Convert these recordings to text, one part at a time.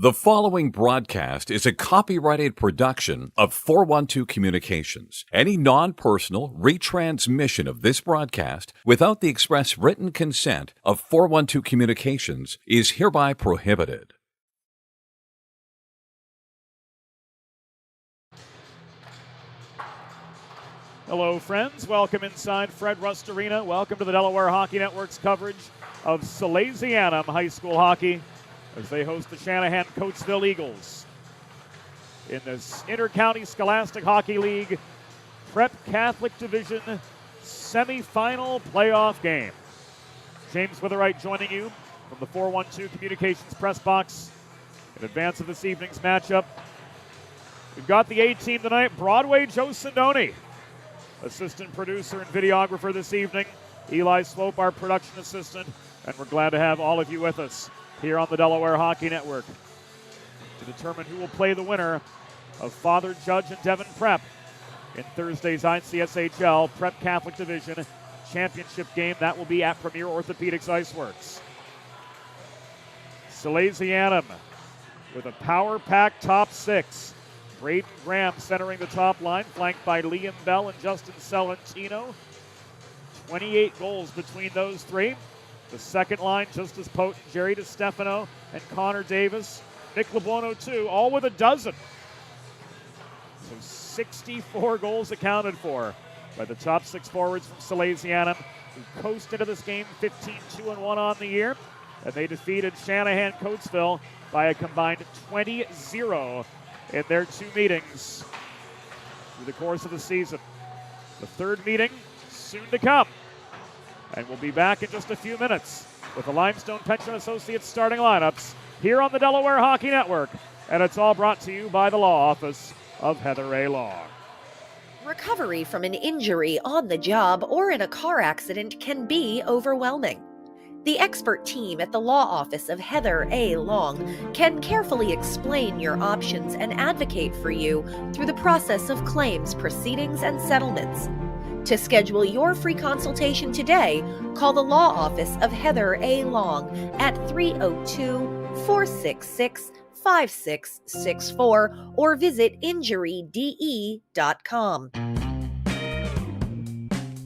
The following broadcast is a copyrighted production of 412 Communications. Any non-personal retransmission of this broadcast without the express written consent of 412 Communications is hereby prohibited. Hello, friends. Welcome inside Fred Rust Arena. Welcome to the Delaware Hockey Network's coverage of Salesianum High School hockey as they host the Shanahan Coatesville Eagles in this Inter-County Scholastic Hockey League Prep Catholic Division semifinal playoff game. James Witherite joining you from the 412 Communications press box in advance of this evening's matchup. We've got the A-team tonight. Broadway Joe Sindoni, assistant producer and videographer this evening. Eli Swope, our production assistant, and we're glad to have all of you with us here on the Delaware Hockey Network to determine who will play the winner of Father Judge and Devon Prep in Thursday's ICSHL Prep Catholic Division Championship game. That will be at Premier Orthopedics Iceworks. Salesianum with a power-packed top six. Braden Graham centering the top line, flanked by Liam Bell and Justin Celentino. 28 goals between those three. The second line just as potent, Jerry DiStefano and Connor Davis. Nick LeBuono too, all with a dozen. So 64 goals accounted for by the top six forwards from Salesianum, who coast into this game 15-2-1 on the year. And they defeated Shanahan Coatesville by a combined 20-0 in their two meetings through the course of the season. The third meeting soon to come. And we'll be back in just a few minutes with the Limestone Pension Associates starting lineups here on the Delaware Hockey Network. And it's all brought to you by the law office of Heather A. Law. Recovery from an injury on the job or in a car accident can be overwhelming. The expert team at the law office of Heather A. Long can carefully explain your options and advocate for you through the process of claims, proceedings, and settlements. To schedule your free consultation today, call the law office of Heather A. Long at 302-466-5664 or visit injuryde.com.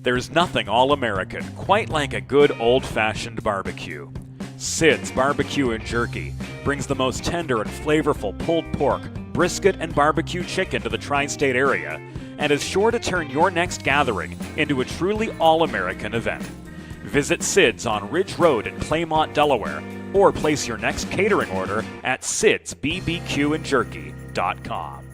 There's nothing all-American quite like a good old-fashioned barbecue. Sid's Barbecue and Jerky brings the most tender and flavorful pulled pork, brisket, and barbecue chicken to the tri-state area and is sure to turn your next gathering into a truly all-American event. Visit Sid's on Ridge Road in Claymont, Delaware, or place your next catering order at sidsbbqandjerky.com.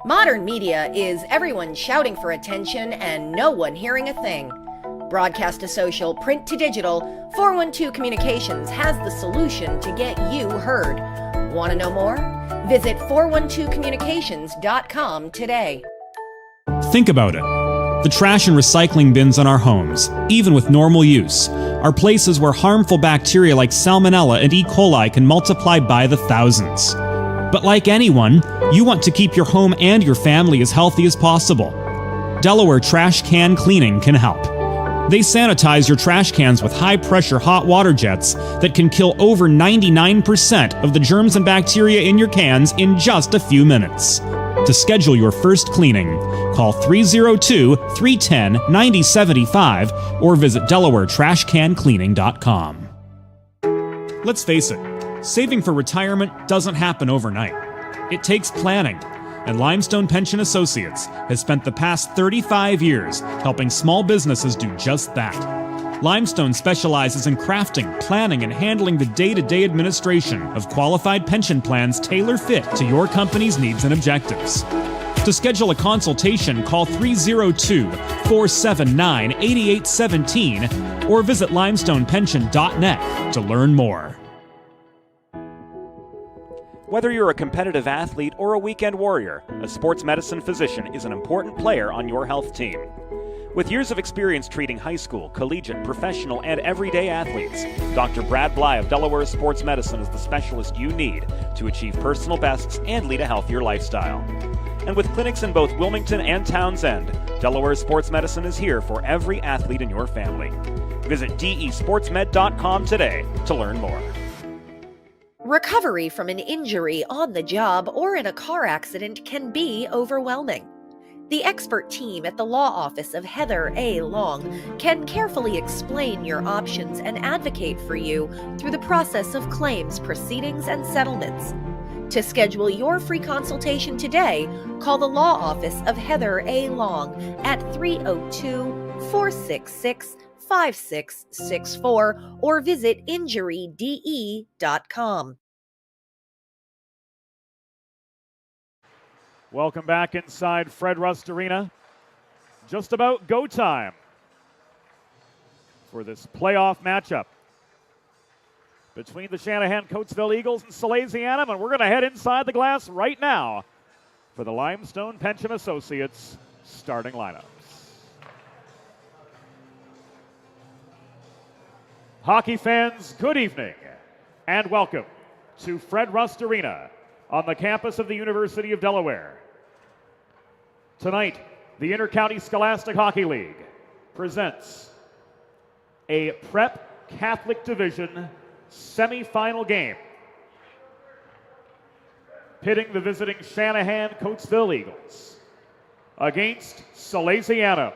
Modern media is everyone shouting for attention and no one hearing a thing. Broadcast to social, print to digital, 412 Communications has the solution to get you heard. Want to know more? Visit 412communications.com today. Think about it. The trash and recycling bins in our homes, even with normal use, are places where harmful bacteria like Salmonella and E. coli can multiply by the thousands. But like anyone, you want to keep your home and your family as healthy as possible. Delaware Trash Can Cleaning can help. They sanitize your trash cans with high-pressure hot water jets that can kill over 99% of the germs and bacteria in your cans in just a few minutes. To schedule your first cleaning, call 302-310-9075 or visit DelawareTrashCanCleaning.com. Let's face it, saving for retirement doesn't happen overnight. It takes planning, and Limestone Pension Associates has spent the past 35 years helping small businesses do just that. Limestone specializes in crafting, planning, and handling the day-to-day administration of qualified pension plans tailor-fit to your company's needs and objectives. To schedule a consultation, call 302-479-8817 or visit limestonepension.net to learn more. Whether you're a competitive athlete or a weekend warrior, a sports medicine physician is an important player on your health team. With years of experience treating high school, collegiate, professional, and everyday athletes, Dr. Brad Bly of Delaware Sports Medicine is the specialist you need to achieve personal bests and lead a healthier lifestyle. And with clinics in both Wilmington and Townsend, Delaware Sports Medicine is here for every athlete in your family. Visit desportsmed.com today to learn more. Recovery from an injury on the job or in a car accident can be overwhelming. The expert team at the law office of Heather A. Long can carefully explain your options and advocate for you through the process of claims, proceedings, and settlements. To schedule your free consultation today, call the law office of Heather A. Long at 302-466-5664 or visit injuryde.com. Welcome back inside Fred Rust Arena. Just about go time for this playoff matchup between the Shanahan Coatesville Eagles and Salesianum, and we're going to head inside the glass right now for the Limestone Pension Associates starting lineups. Hockey fans, good evening and welcome to Fred Rust Arena on the campus of the University of Delaware. Tonight, the Intercounty Scholastic Hockey League presents a Prep Catholic Division semifinal game pitting the visiting Shanahan Coatesville Eagles against Salesianum.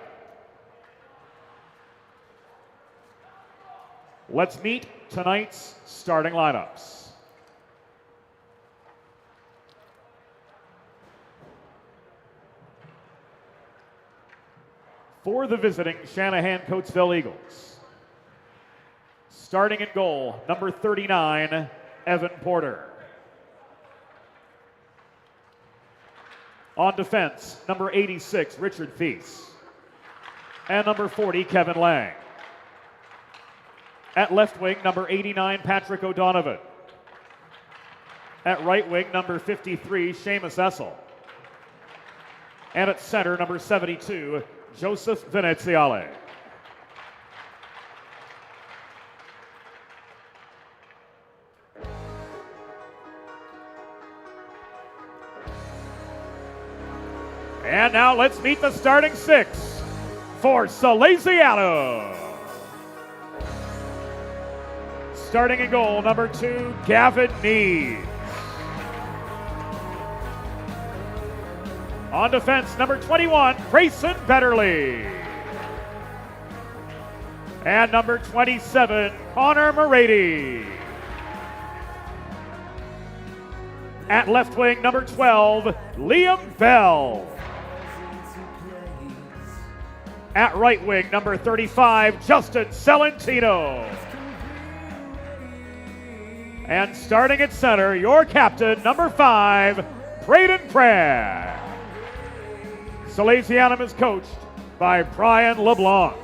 Let's meet tonight's starting lineups. For the visiting Shanahan Coatesville Eagles, starting in goal, number 39, Evan Porter. On defense, number 86, Richard Thies. And number 40, Kevin Lang. At left wing, number 89, Patrick O'Donovan. At right wing, number 53, Seamus Essel. And at center, number 72, Joseph Veneziale. And now let's meet the starting six for Salesianum. Starting in goal, number 2, Gavin Needs. On defense, number 21, Grayson Betterly. And number 27, Connor Morady. At left wing, number 12, Liam Bell. At right wing, number 35, Justin Celentino. And starting at center, your captain, number 5, Braden Pratt. Salesianum is coached by Brian LeBlanc.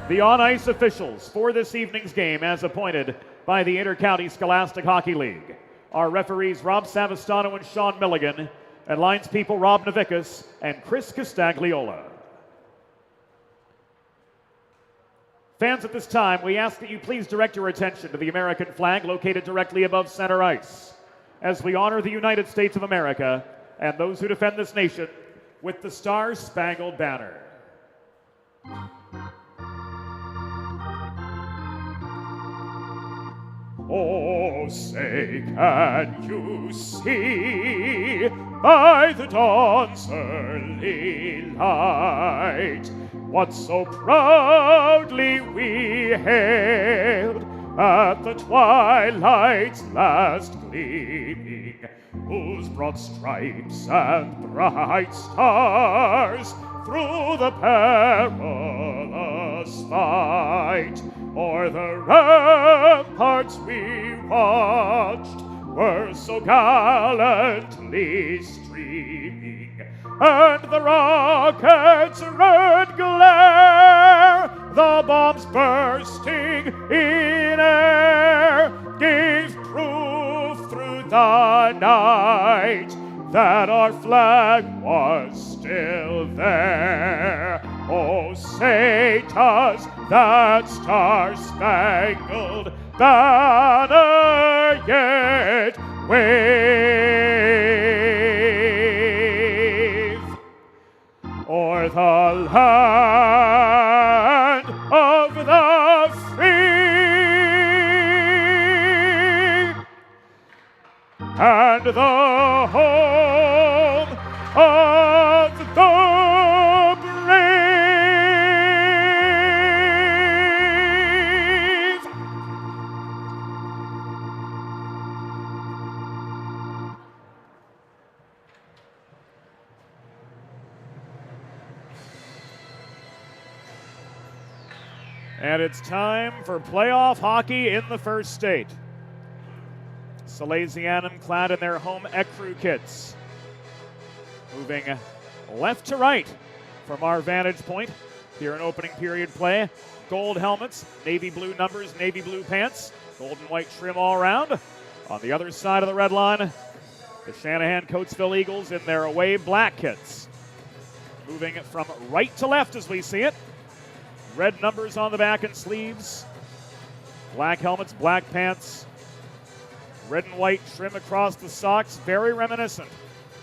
The on-ice officials for this evening's game, as appointed by the Intercounty Scholastic Hockey League, are referees Rob Savastano and Sean Milligan, and linespeople Rob Navickas and Chris Castagliola. Fans, at this time, we ask that you please direct your attention to the American flag located directly above center ice, as we honor the United States of America and those who defend this nation with the Star-Spangled Banner. Oh, say, can you see by the dawn's early light what so proudly we hailed at the twilight's last gleaming, whose broad stripes and bright stars through the perilous fight o'er the ramparts we watched were so gallantly streaming, and the rocket's red glare, the bombs bursting in air, gave proof through the night that our flag was still there. Oh, say does that star-spangled banner yet wave o'er the land of the free and the home of the And it's time for playoff hockey in the first state. Salesianum clad in their home ecru kits. Moving left to right from our vantage point here in opening period play. Gold helmets, navy blue numbers, navy blue pants, gold and white trim all around. On the other side of the red line, the Shanahan Coatesville Eagles in their away black kits. Moving from right to left as we see it. Red numbers on the back and sleeves. Black helmets, black pants. Red and white trim across the socks. Very reminiscent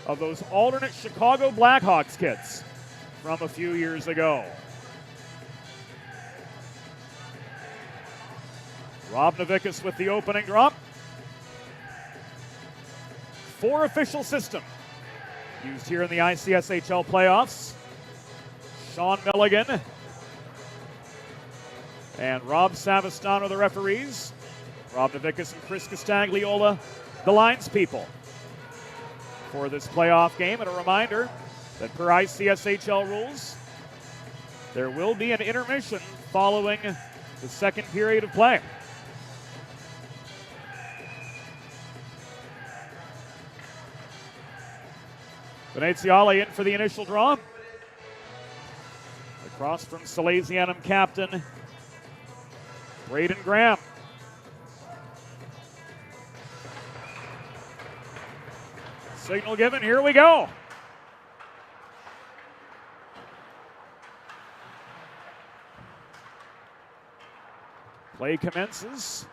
of those alternate Chicago Blackhawks kits from a few years ago. Rob Navickas with the opening drop. 4 official system used here in the ICSHL playoffs. Sean Milligan and Rob Savastano, the referees. Rob Navickas and Chris Castagliola, the linespeople for this playoff game. And a reminder that per ICSHL rules, there will be an intermission following the second period of play. Veneziale in for the initial draw. Across from Salesianum captain Braden Graham. Signal given, here we go. Play commences.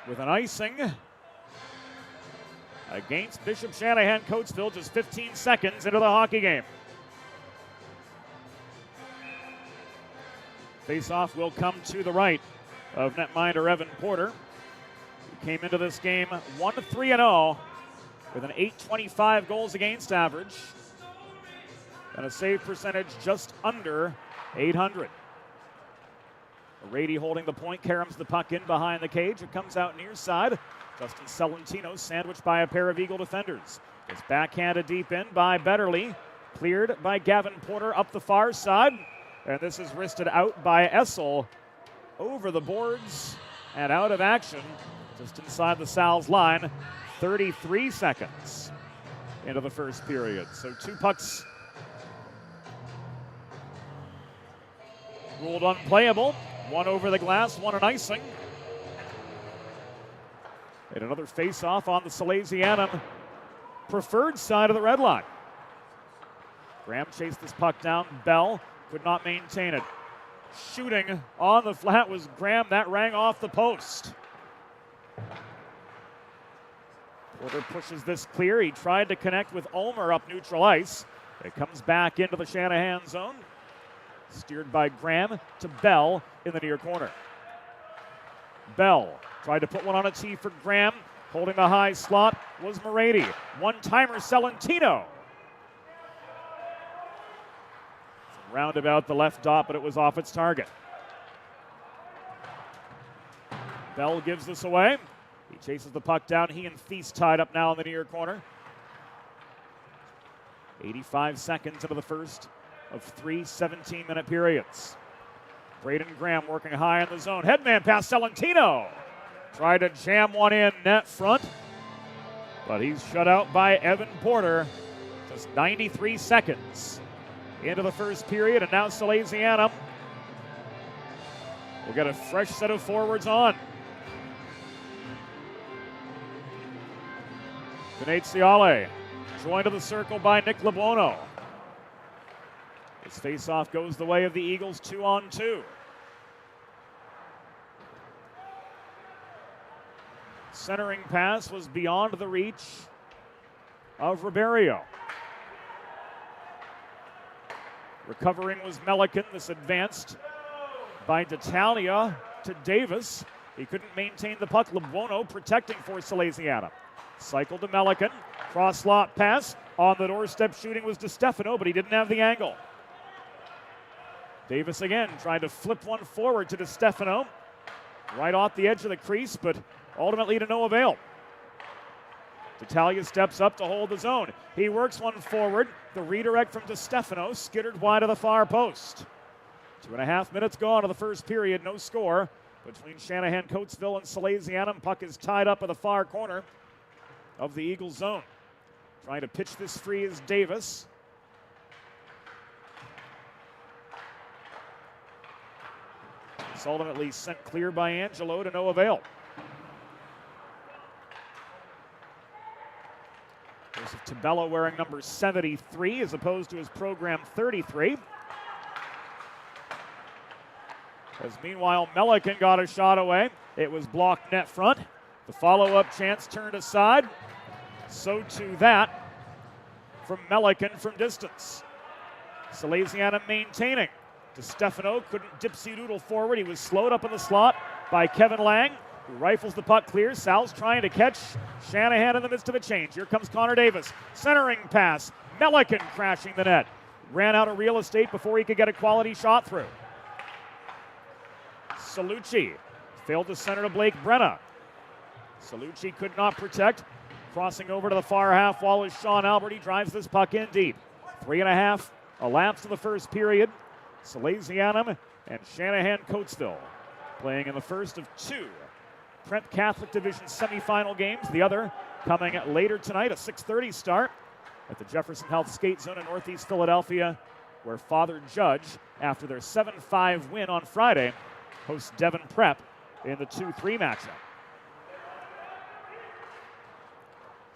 with an icing against Bishop Shanahan Coatesville just 15 seconds into the hockey game. Face-off will come to the right of netminder Evan Porter, who came into this game 1-3-0 with an .825 goals against average and a save percentage just under .800. Rady holding the point, caroms the puck in behind the cage. It comes out near side. Justin Salentino sandwiched by a pair of Eagle defenders. It's backhanded deep in by Betterly. Cleared by Gavin Porter up the far side. And this is wristed out by Essel over the boards and out of action just inside the Sal's line. 33 seconds into the first period. So 2 pucks ruled unplayable. 1 over the glass, 1 an icing. And another face-off on the Salesianum preferred side of the red line. Graham chased this puck down. Bell could not maintain it. Shooting on the flat was Graham. That rang off the post. Porter pushes this clear. He tried to connect with Ulmer up neutral ice. It comes back into the Shanahan zone. Steered by Graham to Bell in the near corner. Bell tried to put one on a tee for Graham. Holding the high slot was Morady. One-timer Salentino. Roundabout the left dot, but it was off its target. Bell gives this away. He chases the puck down. He and Thies tied up now in the near corner. 85 seconds into the first of 3 17-minute periods. Braden Graham working high in the zone. Headman pass Salentino. Tried to jam one in net front, but he's shut out by Evan Porter. Just 93 seconds into the first period, and now Salesianum will get a fresh set of forwards on. Coatesville joined to the circle by Nick Lebuono. This face-off goes the way of the Eagles, 2-on-2. Centering pass was beyond the reach of Ribeiro. Recovering was Melican. This advanced by D'Italia to Davis. He couldn't maintain the puck. Lebuono protecting for Salesianum. Cycle to Melican. Cross slot pass. On the doorstep shooting was DiStefano, but he didn't have the angle. Davis again trying to flip one forward to DiStefano. Right off the edge of the crease, but ultimately to no avail. D'Italia steps up to hold the zone. He works one forward. The redirect from DiStefano skittered wide of the far post. 2.5 minutes gone of the first period. No score between Shanahan Coatesville and Salesianum. Puck is tied up in the far corner of the Eagles zone. Trying to pitch this free is Davis. It's ultimately sent clear by Angelo to no avail. Joseph Tabella wearing number 73 as opposed to his program 33. As meanwhile, Melican got a shot away. It was blocked net front. The follow-up chance turned aside. So too that from Melican from distance. Salesianum maintaining. DiStefano couldn't dipsy-doodle forward. He was slowed up in the slot by Kevin Lang, who rifles the puck clear. Sal's trying to catch Shanahan in the midst of a change. Here comes Connor Davis. Centering pass. Melican crashing the net. Ran out of real estate before he could get a quality shot through. Salucci failed to center to Blake Brenna. Salucci could not protect. Crossing over to the far half wall is Sean Albert. He drives this puck in deep. 3.5 elapsed in the first period. Salesianum and Shanahan Coatesville playing in the first of 2 Prep Catholic Division semifinal games. The other coming later tonight, a 6:30 start at the Jefferson Health Skate Zone in Northeast Philadelphia, where Father Judge, after their 7-5 win on Friday, hosts Devon Prep in the 2-3 matchup.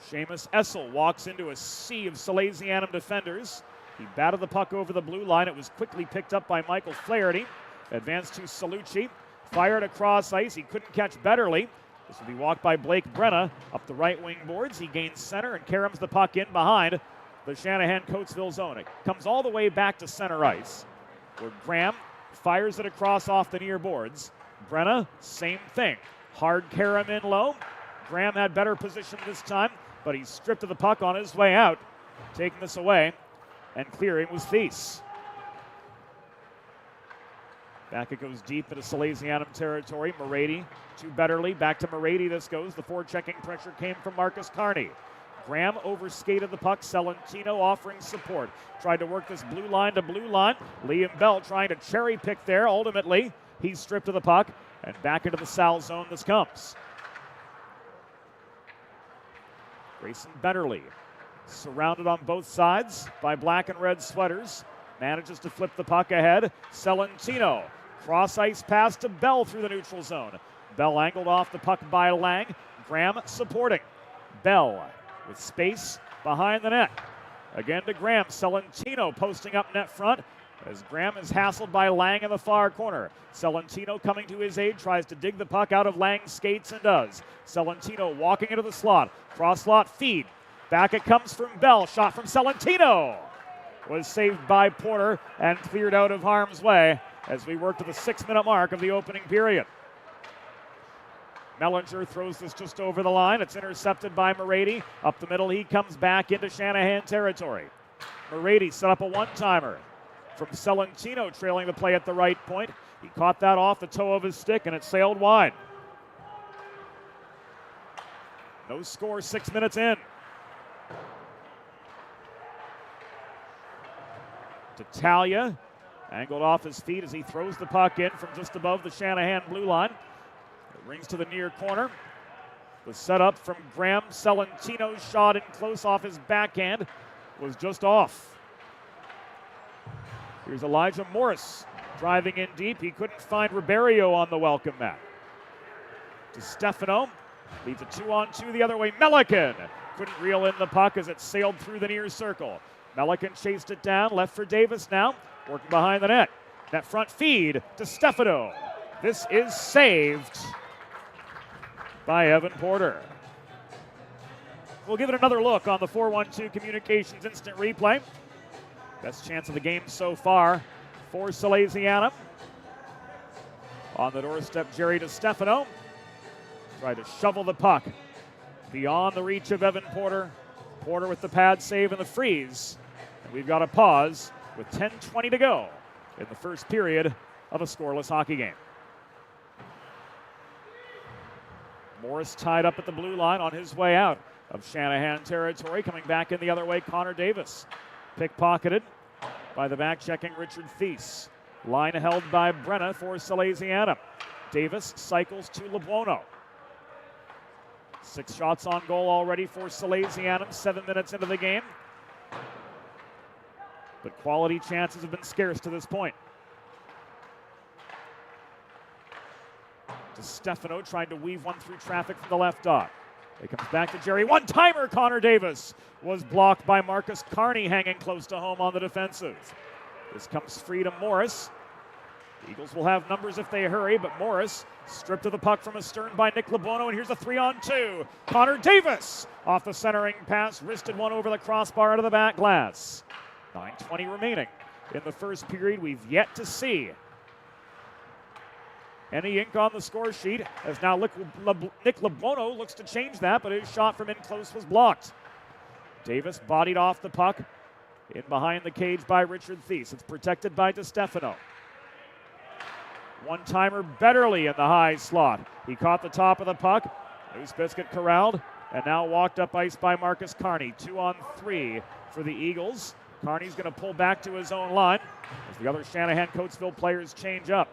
Seamus Essel walks into a sea of Salesianum defenders. He batted the puck over the blue line. It was quickly picked up by Michael Flaherty. Advanced to Salucci. Fired across ice. He couldn't catch Betterly. This will be walked by Blake Brenna up the right wing boards. He gains center and caroms the puck in behind the Shanahan Coatesville zone. It comes all the way back to center ice, where Graham fires it across off the near boards. Brenna, same thing. Hard carom in low. Graham had better position this time, but he's stripped of the puck on his way out. Taking this away and clearing was Thies. Back it goes deep into Salesianum territory. Morady to Betterly. Back to Morady this goes. The forechecking pressure came from Marcus Carney. Graham overskated the puck. Salentino offering support. Tried to work this blue line to blue line. Liam Bell trying to cherry pick there. Ultimately, he's stripped of the puck and back into the Sal zone this comes. Grayson Betterly, surrounded on both sides by black and red sweaters, manages to flip the puck ahead. Salentino, cross ice pass to Bell through the neutral zone. Bell angled off the puck by Lang. Graham supporting. Bell with space behind the net. Again to Graham. Salentino posting up net front as Graham is hassled by Lang in the far corner. Salentino coming to his aid, tries to dig the puck out of Lang's skates and does. Salentino walking into the slot. Cross slot feed. Back it comes from Bell. Shot from Salentino. Was saved by Porter and cleared out of harm's way as we work to the 6-minute mark of the opening period. Mellinger throws this just over the line. It's intercepted by Morady. Up the middle, he comes back into Shanahan territory. Morady set up a one-timer from Salentino, trailing the play at the right point. He caught that off the toe of his stick, and it sailed wide. No score, 6 minutes in. Talia angled off his feet as he throws the puck in from just above the Shanahan blue line. It rings to the near corner. The setup from Graham. Salentino's shot in close off his backhand was just off. Here's Elijah Morris driving in deep. He couldn't find Ribeiro on the welcome mat. To Stefano. Leads a 2-on-2 the other way. Melican couldn't reel in the puck as it sailed through the near circle. Melican chased it down. Left for Davis now. Working behind the net. That front feed to Stefano. This is saved by Evan Porter. We'll give it another look on the 4-1-2 Communications instant replay. Best chance of the game so far for Salesianum. On the doorstep, Jerry DiStefano. Tried to shovel the puck beyond the reach of Evan Porter. Porter with the pad save and the freeze. And we've got a pause with 10:20 to go in the first period of a scoreless hockey game. Morris tied up at the blue line on his way out of Shanahan territory. Coming back in the other way, Connor Davis. Pickpocketed by the back-checking Richard Thies. Line held by Brenna for Salesianum. Davis cycles to LeBuono. 6 shots on goal already for Salesianum, 7 minutes into the game. But quality chances have been scarce to this point. DiStefano trying to weave one through traffic from the left dot. It comes back to Jerry. One-timer, Connor Davis was blocked by Marcus Carney, hanging close to home on the defensive. This comes free to Morris. The Eagles will have numbers if they hurry, but Morris stripped of the puck from astern by Nick LeBuono, and here's a 3-on-2. Connor Davis off the centering pass, wristed one over the crossbar out of the back glass. 9:20 remaining in the first period. We've yet to see any ink on the score sheet, as now Nick LeBuono looks to change that, but his shot from in close was blocked. Davis bodied off the puck in behind the cage by Richard Thies. It's protected by DiStefano. One-timer Betterly in the high slot. He caught the top of the puck. Loose biscuit corralled, and now walked up ice by Marcus Carney. 2-on-3 for the Eagles. Carney's going to pull back to his own line as the other Shanahan Coatesville players change up.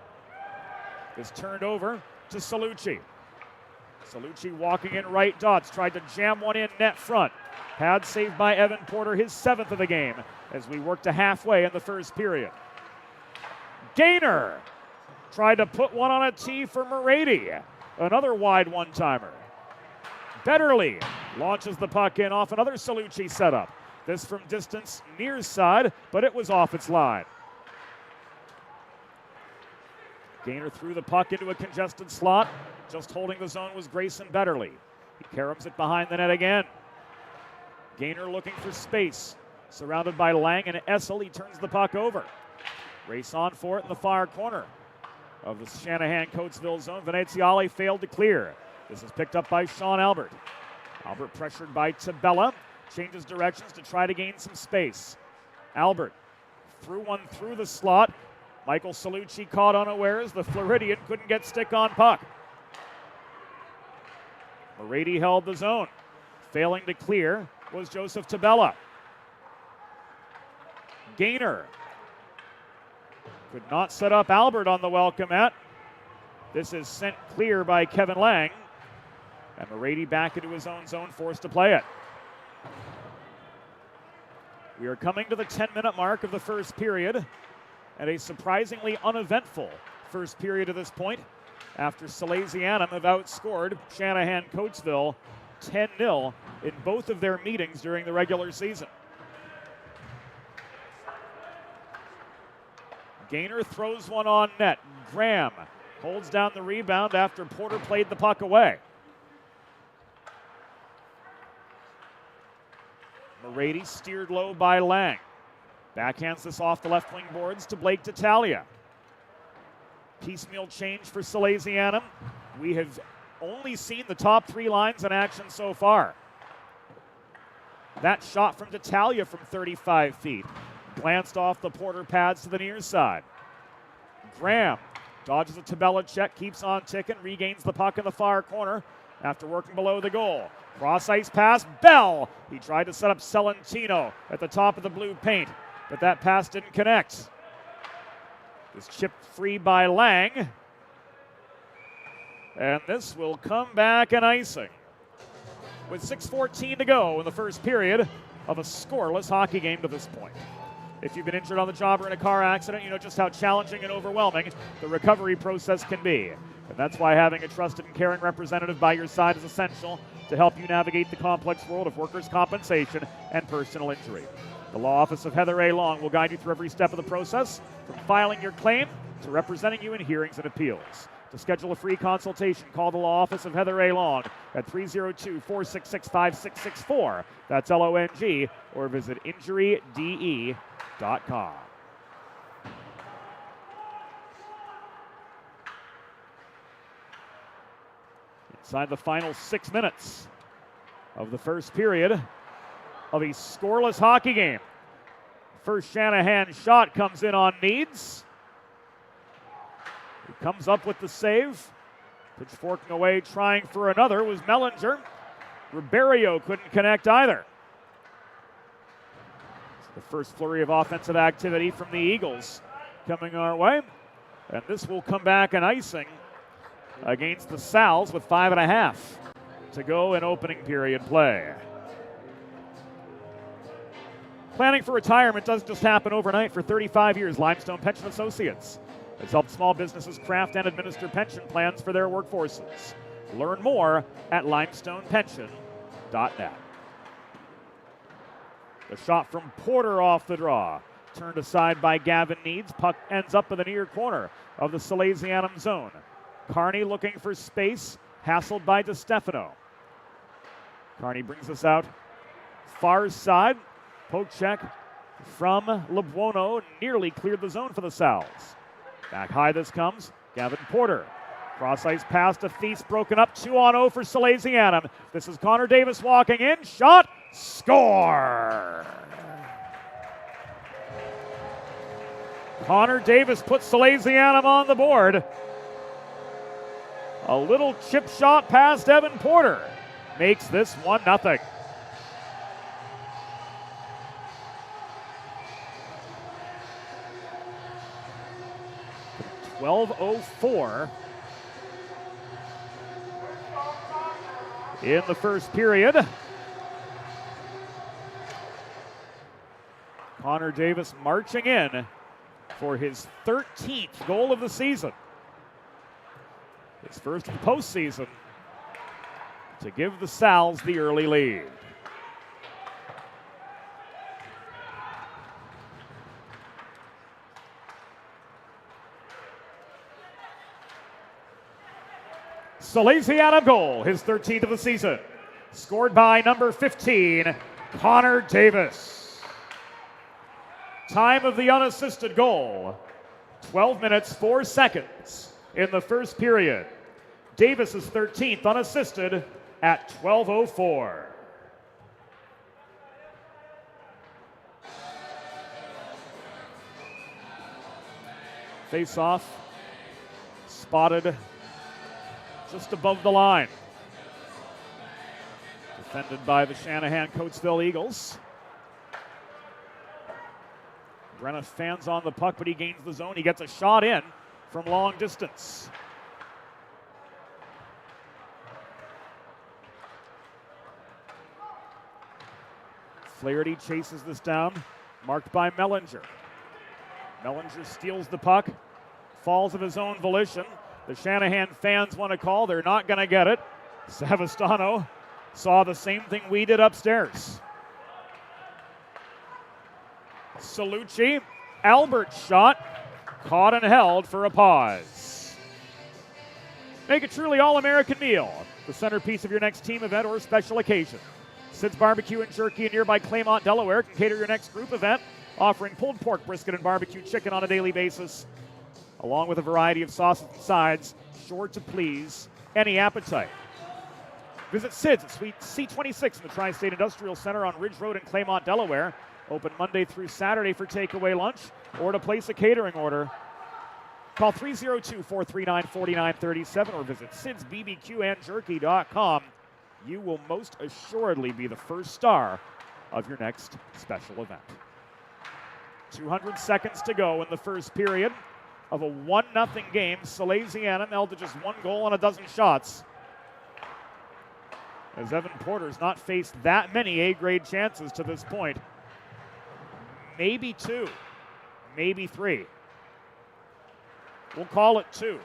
Is turned over to Salucci. Salucci walking in right dots, tried to jam one in net front. Pad saved by Evan Porter, his 7th of the game, as we work to halfway in the first period. Gaynor tried to put one on a tee for Morady. Another wide one-timer. Betterly launches the puck in off another Salucci setup. This from distance near side, but it was off its line. Gaynor threw the puck into a congested slot. just holding the zone was Grayson Betterly. He caroms it behind the net again. Gaynor looking for space. Surrounded by Lang and Essel, he turns the puck over. Race on for it in the far corner of the Shanahan Coatesville zone. Veneziale failed to clear. This is picked up by Sean Albert. Albert pressured by Tabella. Changes directions to try to gain some space. Albert threw one through the slot. Michael Salucci caught unawares. The Floridian couldn't get stick on puck. Morady held the zone. Failing to clear was Joseph Tabella. Gaynor could not set up Albert on the welcome mat. This is sent clear by Kevin Lang. And Morady back into his own zone, forced to play it. We are coming to the 10-minute mark of the first period, and a surprisingly uneventful first period to this point, after Salesianum have outscored Shanahan Coatesville 10-0 in both of their meetings during the regular season. Gaynor throws one on net. Graham holds down the rebound after Porter played the puck away. Morady steered low by Lang. Backhands this off the left wing boards to Blake D'Italia. Piecemeal change for Salesianum. We have only seen the top three lines in action so far. That shot from D'Italia from 35 feet. Glanced off the Porter pads to the near side. Graham dodges a Tabella check, keeps on ticking, regains the puck in the far corner after working below the goal. Cross ice pass, Bell. He tried to set up Celentino at the top of the blue paint, but that pass didn't connect. It's chipped free by Lang. And this will come back an icing. With 6:14 to go in the first period of a scoreless hockey game to this point. If you've been injured on the job or in a car accident, you know just how challenging and overwhelming the recovery process can be. And that's why having a trusted and caring representative by your side is essential to help you navigate the complex world of workers' compensation and personal injury. The Law Office of Heather A. Long will guide you through every step of the process, from filing your claim to representing you in hearings and appeals. To schedule a free consultation, call the Law Office of Heather A. Long at 302-466-5664. That's LONG, or visit injuryde.com. Inside the final 6 minutes of the first period of a scoreless hockey game. First Shanahan shot comes in on Needs. He comes up with the save. Pitchforking away, trying for another was Mellinger. Ribeiro couldn't connect either. The first flurry of offensive activity from the Eagles coming our way. And this will come back an icing against the Sals with 5.5 to go in opening period play. Planning for retirement doesn't just happen overnight. For 35 years, Limestone Pension Associates has helped small businesses craft and administer pension plans for their workforces. Learn more at limestonepension.net. The shot from Porter off the draw. Turned aside by Gavin Needs. Puck ends up in the near corner of the Salesianum zone. Carney looking for space, hassled by DeStefano. Carney brings us out far side. Poke check from Lebuono, nearly cleared the zone for the Sals. Back high this comes, Gavin Porter. Cross ice pass to Thies, broken up, 2-on-0 for Salesianum. This is Connor Davis walking in, shot, score! Connor Davis puts Salesianum on the board. A little chip shot past Evan Porter makes this 1-0. .12:04 in the first period. Connor Davis marching in for his 13th goal of the season. His first of the postseason to give the Sals the early lead. Salesianum goal, his 13th of the season. Scored by number 15, Connor Davis. Time of the unassisted goal, 12 minutes, 4 seconds in the first period. Davis is 13th unassisted at 12:04. Face-off, spotted just above the line. Defended by the Shanahan Coatesville Eagles. Brenna fans on the puck, but he gains the zone. He gets a shot in from long distance. Flaherty chases this down, marked by Mellinger. Mellinger steals the puck, falls of his own volition. The Shanahan fans want to call. They're not going to get it. Savastano saw the same thing we did upstairs. Salucci, Albert's shot, caught and held for a pause. Make a truly all-American meal, the centerpiece of your next team event or special occasion. Sid's Barbecue and Jerky in nearby Claymont, Delaware can cater your next group event, offering pulled pork, brisket, and barbecue chicken on a daily basis, along with a variety of sauces and sides, sure to please any appetite. Visit Sid's at Suite C26 in the Tri-State Industrial Center on Ridge Road in Claymont, Delaware. Open Monday through Saturday for takeaway lunch or to place a catering order. Call 302-439-4937 or visit sidsbbqandjerky.com. You will most assuredly be the first star of your next special event. 200 seconds to go in the first period of a 1-0 game. Salesianum held to just 1 goal on a dozen shots, as Evan Porter's not faced that many A-grade chances to this point. Maybe 2, maybe 3. We'll call it 2.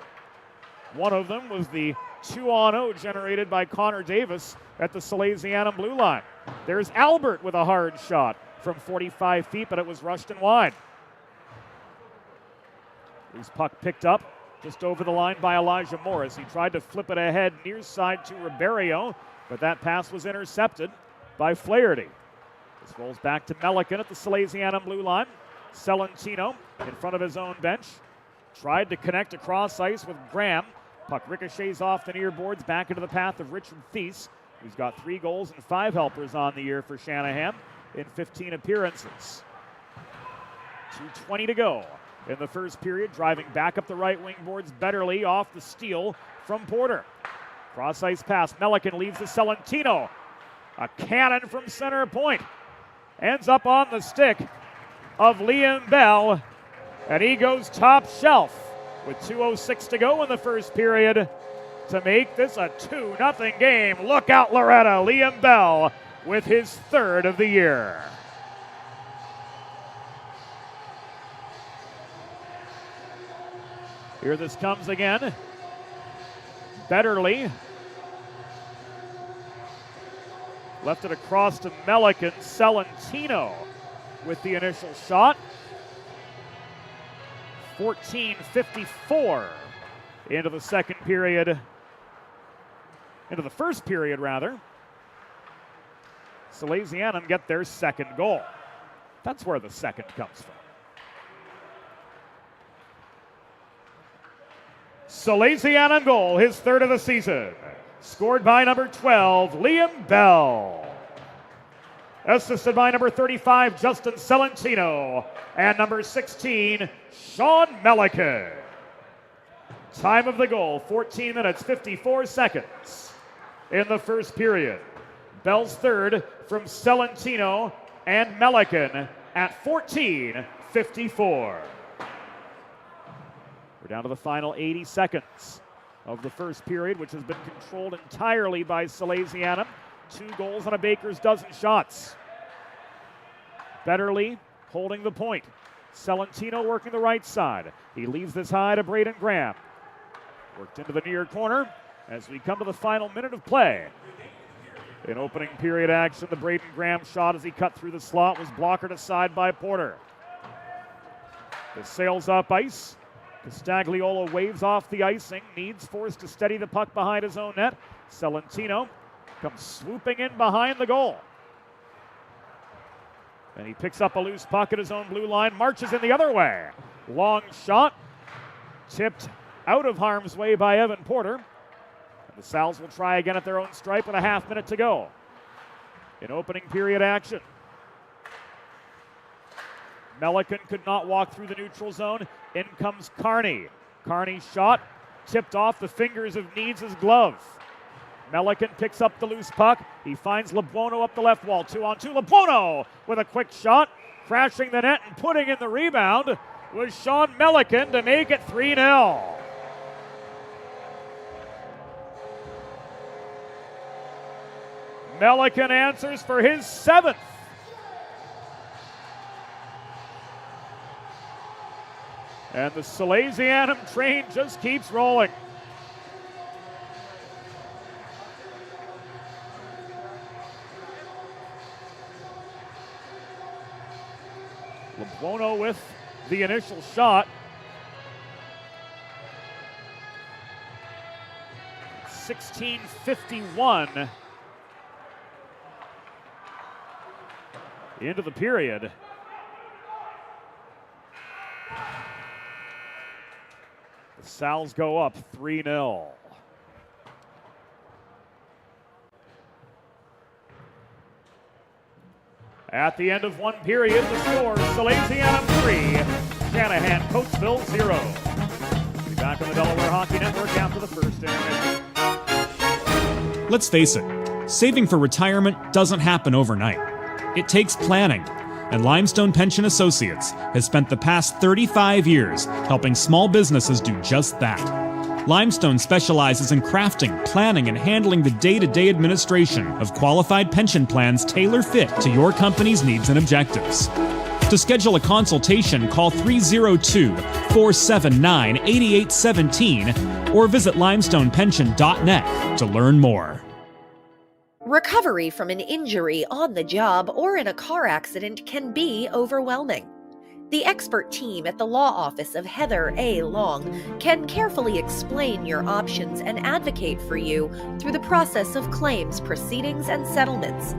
One of them was the 2-on-0 generated by Connor Davis at the Salesianum blue line. There's Albert with a hard shot from 45 feet, but it was rushed and wide. His puck picked up just over the line by Elijah Morris. He tried to flip it ahead near side to Ribeiro, but that pass was intercepted by Flaherty. This rolls back to Melican at the Salesianum blue line. Celentino in front of his own bench. Tried to connect across ice with Graham. Puck ricochets off the near boards back into the path of Richard Thies, who's got 3 goals and 5 helpers on the year for Shanahan in 15 appearances. 2:20 to go in the first period. Driving back up the right wing boards, Betterly off the steal from Porter. Cross ice pass, Melican leaves to Celentino. A cannon from center point. Ends up on the stick of Liam Bell, and he goes top shelf with 2:06 to go in the first period to make this a 2-0 game. Look out, Loretta. Liam Bell with his 3rd of the year. Here this comes again. Betterly left it across to Melican. Celentino with the initial shot. 14:54 into the second period. Into the first period, rather. Salesianum get their 2nd goal. That's where the 2nd comes from. Salesianum goal, his 3rd of the season. Scored by number 12, Liam Bell. Assisted by number 35, Justin Celentino. And number 16, Sean Melican. Time of the goal, 14 minutes, 54 seconds in the first period. Bell's 3rd from Celentino and Melican at 14:54. We're down to the final 80 seconds of the first period, which has been controlled entirely by Salesianum. 2 goals on a baker's dozen shots. Betterly holding the point. Celentino working the right side. He leaves this high to Braden Graham. Worked into the near corner as we come to the final minute of play. In opening period action, the Braden Graham shot as he cut through the slot was blockered aside by Porter. This sails up ice Castagliola waves off the icing. Needs forced to steady the puck behind his own net. Salesianum comes swooping in behind the goal. And he picks up a loose puck at his own blue line, marches in the other way. Long shot, tipped out of harm's way by Evan Porter. And the Sal's will try again at their own stripe with a half minute to go in opening period action. Melican could not walk through the neutral zone. In comes Carney. Carney's shot tipped off the fingers of Needs' glove. Melican picks up the loose puck. He finds LeBuono up the left wall. 2-on-2. LeBuono with a quick shot. Crashing the net and putting in the rebound was Sean Melican to make it 3-0. Melican answers for his 7th. And the Salesianum train just keeps rolling. LeBuono with the initial shot. 16:51 into the period. The Sal's go up 3-0. At the end of one period, the score, Salesianum 3, Shanahan, Coatesville 0. We'll be back on the Delaware Hockey Network after the first intermission. Let's face it, saving for retirement doesn't happen overnight. It takes planning, and Limestone Pension Associates has spent the past 35 years helping small businesses do just that. Limestone specializes in crafting, planning, and handling the day-to-day administration of qualified pension plans tailor-fit to your company's needs and objectives. To schedule a consultation, call 302-479-8817 or visit limestonepension.net to learn more. Recovery from an injury on the job or in a car accident can be overwhelming. The expert team at the law office of Heather A. Long can carefully explain your options and advocate for you through the process of claims, proceedings, and settlements.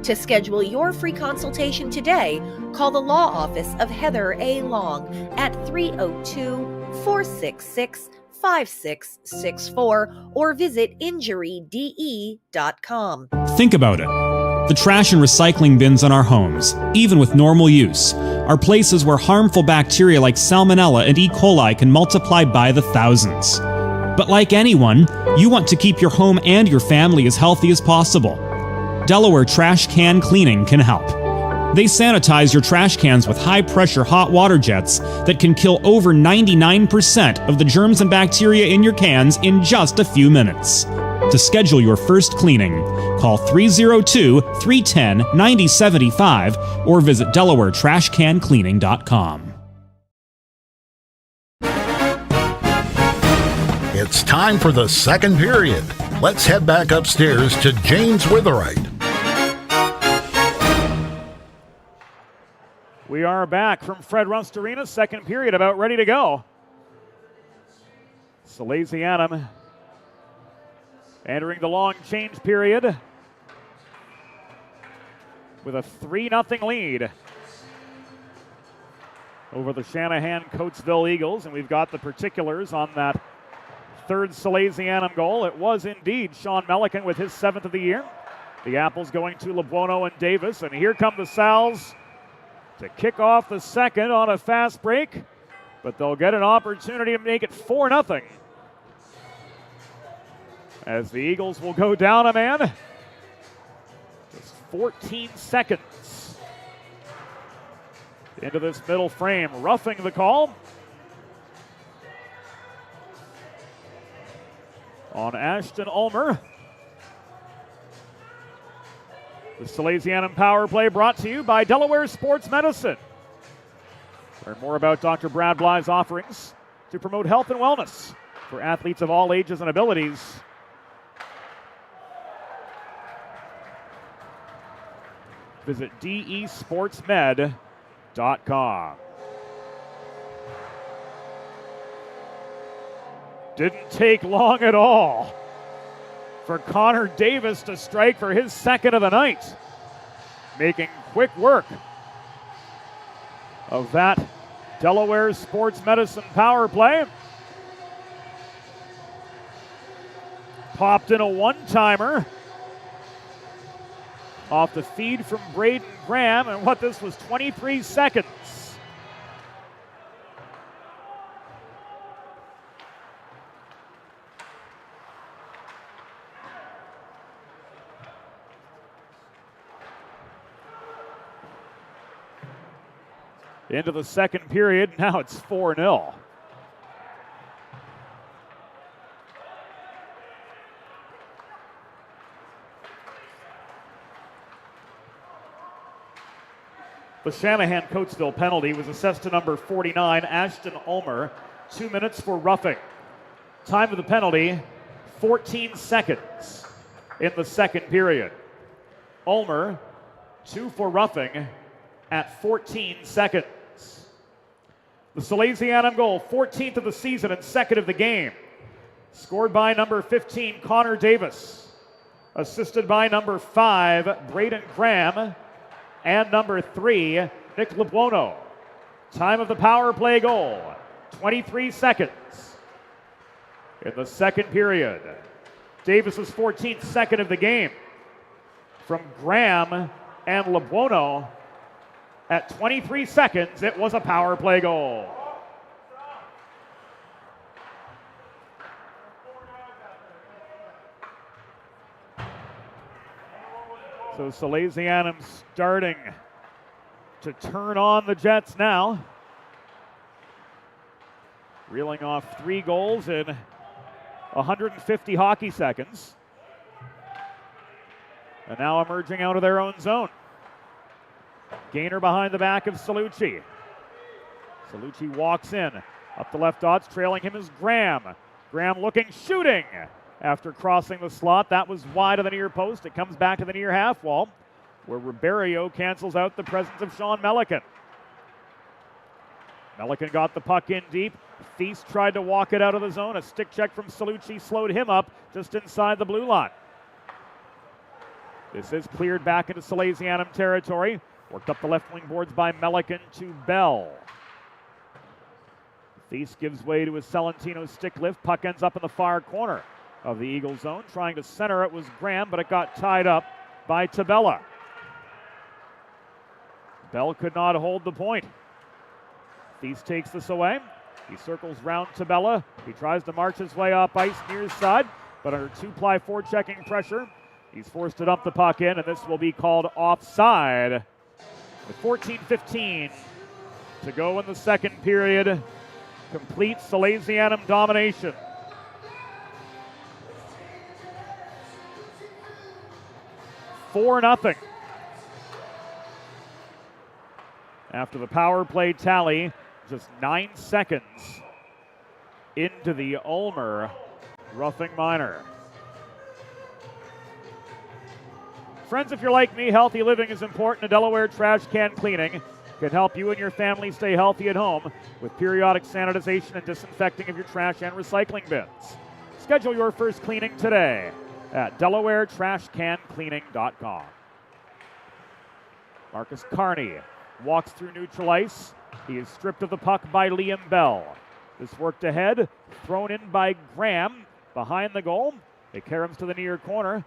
To schedule your free consultation today, call the law office of Heather A. Long at 302-466-5664 or visit injuryde.com. Think about it. The trash and recycling bins in our homes, even with normal use, are places where harmful bacteria like Salmonella and E. coli can multiply by the thousands. But like anyone, you want to keep your home and your family as healthy as possible. Delaware Trash Can Cleaning can help. They sanitize your trash cans with high-pressure hot water jets that can kill over 99% of the germs and bacteria in your cans in just a few minutes. To schedule your first cleaning, call 302-310-9075 or visit DelawareTrashCanCleaning.com. It's time for the second period. Let's head back upstairs to James Witherite. We are back from Fred Rust Arena, second period, about ready to go. Salesianum entering the long change period with a 3-0 lead over the Shanahan Coatesville Eagles, and we've got the particulars on that third Salesianum goal. It was indeed Sean Melican with his 7th of the year. The Apples going to LeBuono and Davis, and here come the Sal's to kick off the second on a fast break, but they'll get an opportunity to make it 4-0. As the Eagles will go down a man. Just 14 seconds into this middle frame. Roughing the call on Ashton Ulmer. The Salesianum Power Play brought to you by Delaware Sports Medicine. Learn more about Dr. Brad Bly's offerings to promote health and wellness for athletes of all ages and abilities. Visit desportsmed.com. Didn't take long at all for Connor Davis to strike for his second of the night, making quick work of that Delaware Sports Medicine power play. Popped in a one-timer off the feed from Braden Graham, and what this was 23 seconds. Into the second period, now it's 4-0. The Shanahan Coatesville penalty was assessed to number 49, Ashton Ulmer, 2 minutes for roughing. Time of the penalty, 14 seconds in the second period. Ulmer, 2 for roughing at 14 seconds. The Salesianum goal, 14th of the season and second of the game. Scored by number 15, Connor Davis. Assisted by number 5, Braden Graham. And number 3, Nick Lebuono. Time of the power play goal, 23 seconds in the second period. Davis's 14th second of the game. From Graham and Lebuono at 23 seconds, it was a power play goal. So Salesianum starting to turn on the Jets now. Reeling off 3 goals in 150 hockey seconds. And now emerging out of their own zone. Gainer behind the back of Salucci. Salucci walks in. Up the left dots, trailing him is Graham. Graham looking, shooting. After crossing the slot, that was wide of the near post. It comes back to the near half wall, where Ribeiro cancels out the presence of Sean Melican. Melican got the puck in deep. Feast tried to walk it out of the zone. A stick check from Salucci slowed him up just inside the blue line. This is cleared back into Salesianum territory. Worked up the left wing boards by Melican to Bell. Feast gives way to a Salentino stick lift. Puck ends up in the far corner of the Eagle zone. Trying to center it was Graham, but it got tied up by Tabella. Bell could not hold the point. Feast takes this away. He circles round Tabella. He tries to march his way up ice near his side, but under 2-ply forechecking pressure, he's forced to dump the puck in, and this will be called offside. With 14:15 to go in the second period, complete Salesianum domination. (4-0) after the power play tally, just 9 seconds into the Ulmer roughing minor. Friends, if you're like me, healthy living is important. A Delaware Trash Can Cleaning can help you and your family stay healthy at home with periodic sanitization and disinfecting of your trash and recycling bins. Schedule your first cleaning today at DelawareTrashCanCleaning.com. Marcus Carney walks through neutral ice. He is stripped of the puck by Liam Bell. This worked ahead, thrown in by Graham behind the goal. They carry him to the near corner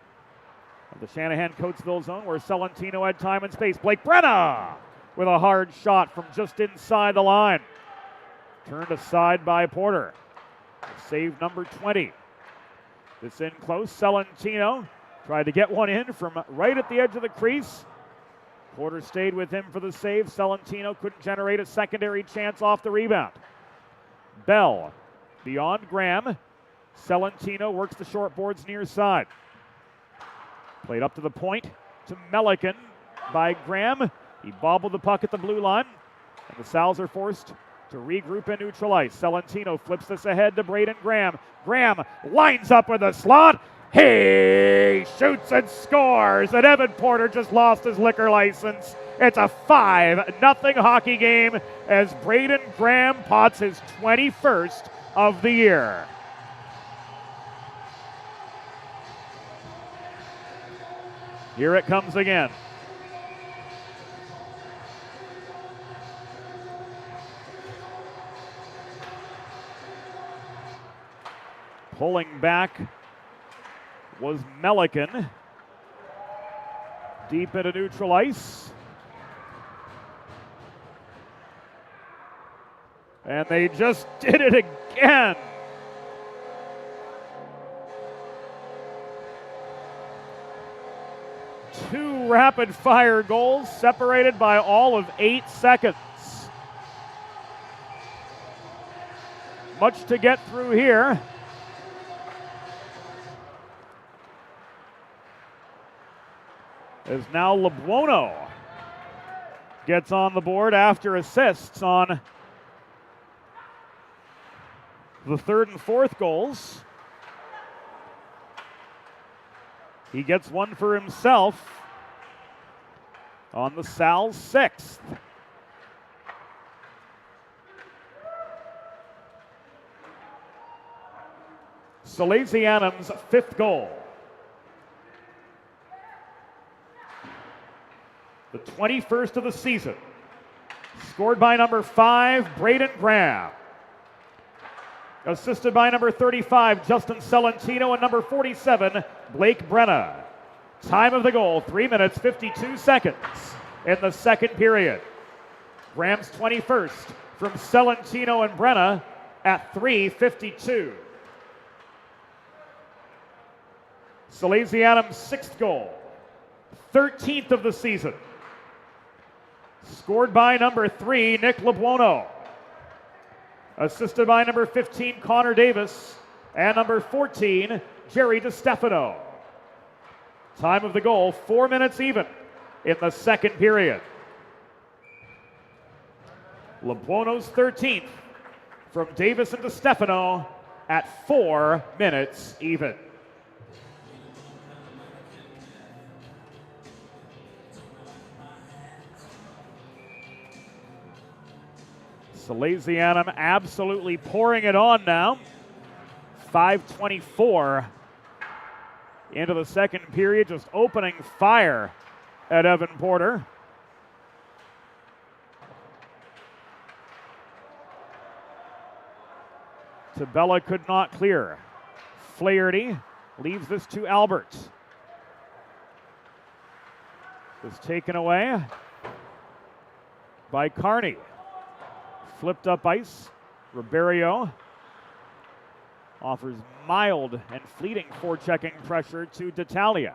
of the Shanahan Coatesville zone where Salentino had time and space. Blake Brenna with a hard shot from just inside the line. Turned aside by Porter. Save number 20. This in close. Salentino tried to get one in from right at the edge of the crease. Porter stayed with him for the save. Salentino couldn't generate a secondary chance off the rebound. Bell beyond Graham. Salentino works the short boards near side. Played up to the point to Melican by Graham. He bobbled the puck at the blue line, and the Sals are forced to regroup and neutral ice. Salentino flips this ahead to Braden Graham. Graham lines up with a slot. He shoots and scores, and Evan Porter just lost his liquor license. It's a 5-0 hockey game as Braden Graham pots his 21st of the year. Here it comes again. Pulling back was Melican. Deep into neutral ice. And they just did it again. Two rapid-fire goals separated by all of 8 seconds. Much to get through here. As now Lebuono gets on the board after assists on the third and fourth goals. He gets one for himself on the Sal's 6th. Salesianum's 5th goal. The 21st of the season. Scored by number 5, Braden Graham. Assisted by number 35, Justin Celentino, and number 47, Blake Brenna. Time of the goal, 3 minutes, 52 seconds in the second period. Graham's 21st from Celentino and Brenna at 3:52. Salesianum's 6th goal, 13th of the season. Scored by number 3, Nick Lebuono. Assisted by number 15, Connor Davis, and number 14, Jerry DiStefano. Time of the goal, 4 minutes even in the second period. Lebuono's 13th from Davis and DiStefano at 4 minutes even. Salesianum absolutely pouring it on now. 5:24 into the second period, just opening fire at Evan Porter. Tabella could not clear. Flaherty leaves this to Albert. Was taken away by Carney. Flipped up ice. Ribeiro offers mild and fleeting forechecking pressure to D'Italia.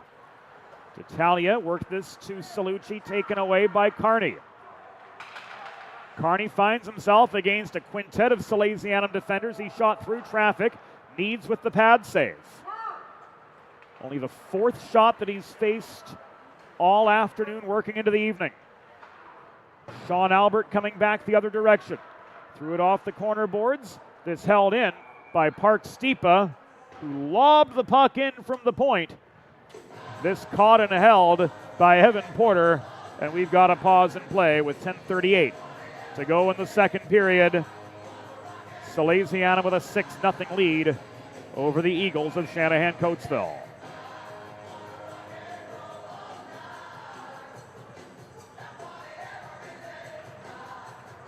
D'Italia worked this to Salucci, taken away by Carney. Carney finds himself against a quintet of Salesianum defenders. He shot through traffic, needs with the pad save. Only the 4th shot that he's faced all afternoon, working into the evening. Sean Albert coming back the other direction. Threw it off the corner boards. This held in by Park Stipa, who lobbed the puck in from the point. This caught and held by Evan Porter, and we've got a pause in play with 10:38 to go in the second period. Salesianum with a 6-0 lead over the Eagles of Shanahan Coatesville.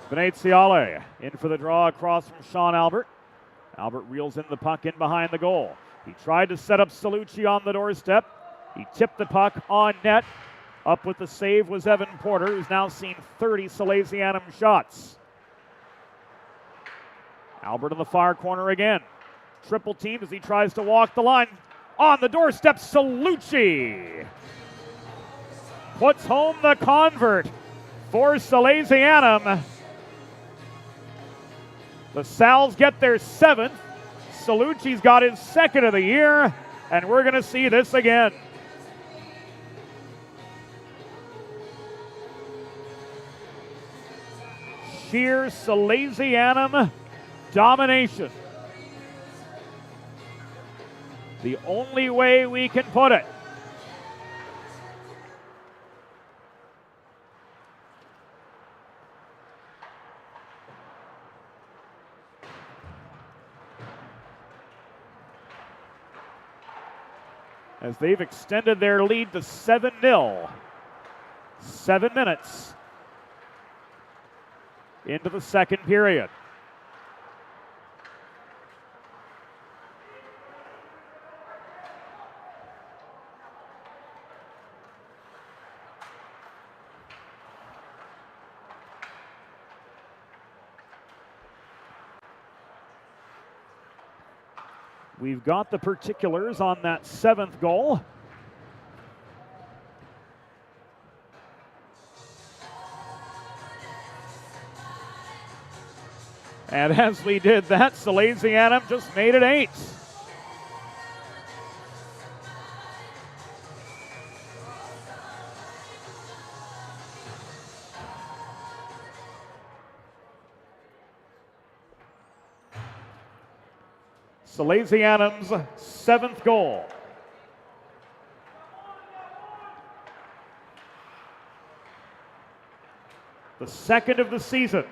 Veneziale in for the draw across from Sean Albert. Albert reels in the puck in behind the goal. He tried to set up Salucci on the doorstep. He tipped the puck on net. Up with the save was Evan Porter, who's now seen 30 Salesianum shots. Albert in the far corner again. Triple teamed as he tries to walk the line. On the doorstep, Salucci puts home the convert for Salesianum. The Sals get their 7th. Salucci's got his 2nd of the year, and we're going to see this again. Sheer Salesianum domination. The only way we can put it. as they've extended their lead to 7-0. 7 minutes into the second period. We've got the particulars on that 7th goal. And as we did that, Salesianum just made it 8. Salesianum's 7th goal. The 2nd of the season.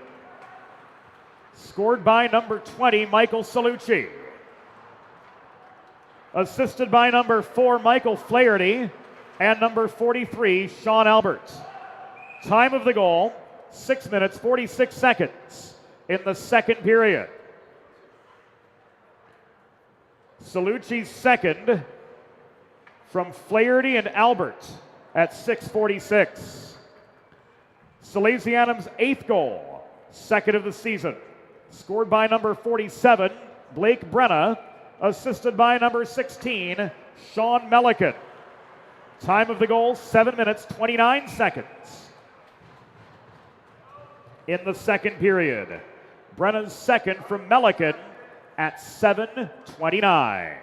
Scored by number 20, Michael Salucci. Assisted by number 4, Michael Flaherty, and number 43, Sean Albert. Time of the goal, 6 minutes, 46 seconds in the second period. Salucci's second from Flaherty and Albert at 6:46. Salesianum's 8th goal, 2nd of the season. Scored by number 47, Blake Brenna, assisted by number 16, Sean Melican. Time of the goal, 7 minutes, 29 seconds in the second period. Brenna's second from Melican at 7:29.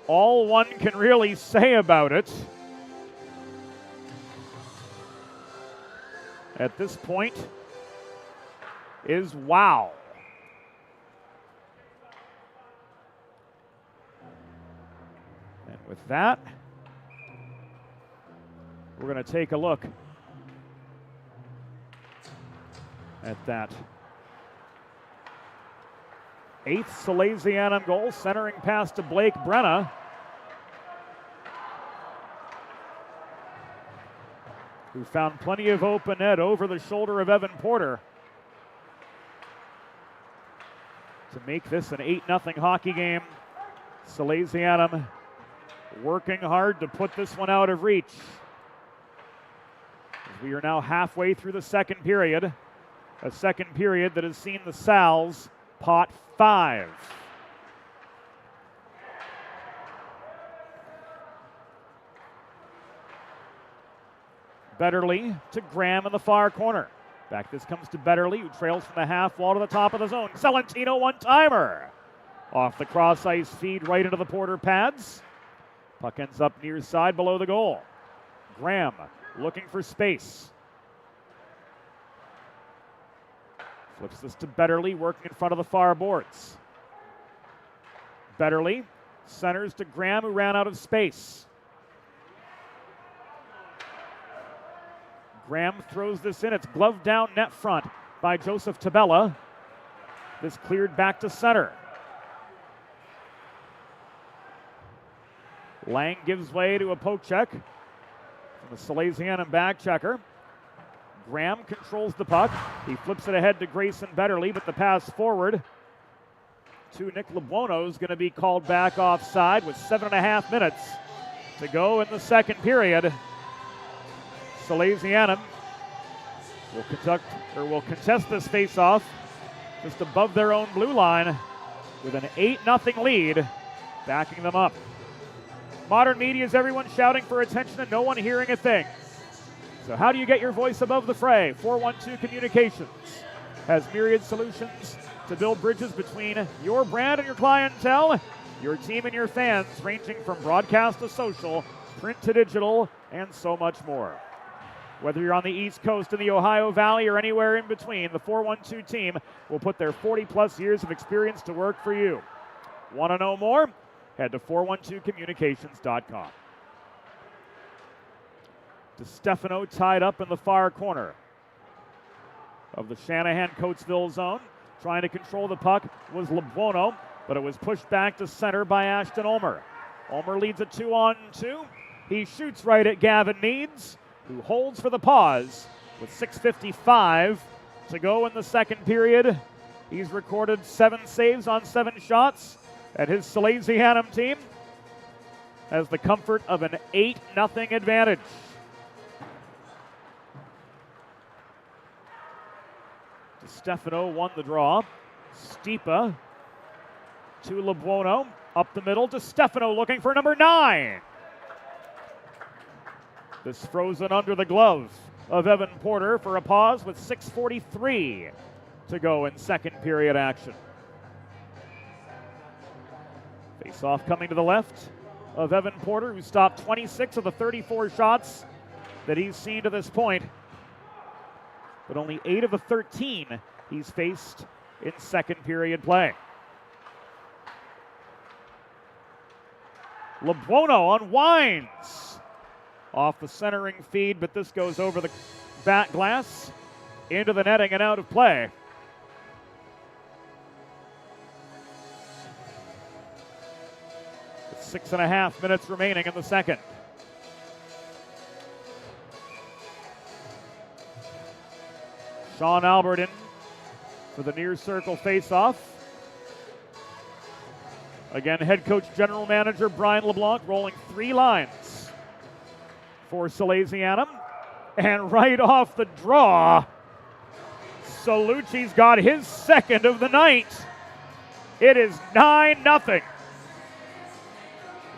All one can really say about it at this point is wow. And with that, we're going to take a look at that 8th Salesianum goal, centering pass to Blake Brenna, who found plenty of open net over the shoulder of Evan Porter to make this an 8-0 hockey game. Salesianum working hard to put this one out of reach. As we are now halfway through the second period, a second period that has seen the Sal's pot 5. Betterly to Graham in the far corner. Back this comes to Betterly, who trails from the half wall to the top of the zone. Celentino one-timer. Off the cross ice feed right into the Porter pads. Puck ends up near side below the goal. Graham looking for space. Flips this to Betterly, working in front of the far boards. Betterly centers to Graham, who ran out of space. Graham throws this in. It's gloved down net front by Joseph Tabella. This cleared back to center. Lang gives way to a poke check from the Salesianum back checker. Graham controls the puck. He flips it ahead to Grayson Betterly, but the pass forward to Nick LeBuono is going to be called back offside with 7.5 minutes to go in the second period. Salesianum will contest this face-off just above their own blue line with an 8-0 lead backing them up. Modern media is everyone shouting for attention and no one hearing a thing. So how do you get your voice above the fray? 412 Communications has myriad solutions to build bridges between your brand and your clientele, your team and your fans, ranging from broadcast to social, print to digital, and so much more. Whether you're on the East Coast, in the Ohio Valley, or anywhere in between, the 412 team will put their 40-plus years of experience to work for you. Want to know more? Head to 412communications.com. DeStefano tied up in the far corner of the Shanahan Coatesville zone. Trying to control the puck was Lebuono, but it was pushed back to center by Ashton Ulmer. Ulmer leads a 2-on-2. He shoots right at Gavin Needs, who holds for the pause with 6:55 to go in the second period. He's recorded 7 saves on 7 shots, and his Salesianum team has the comfort of an 8-0 advantage. Stefano won the draw. Stipa to Lebuono. Up the middle to Stefano looking for number 9. This frozen under the glove of Evan Porter for a pause with 6:43 to go in second period action. Face-off coming to the left of Evan Porter, who stopped 26 of the 34 shots that he's seen to this point, but only 8 of the 13 he's faced in second period play. Lebuono unwinds off the centering feed, but this goes over the back glass into the netting and out of play. With 6.5 minutes remaining in the second. Sean Albert in for the near circle face-off. Again, head coach general manager Brian LeBlanc rolling 3 lines for Salesianum. And right off the draw, Salucci's got his second of the night. It is 9-0.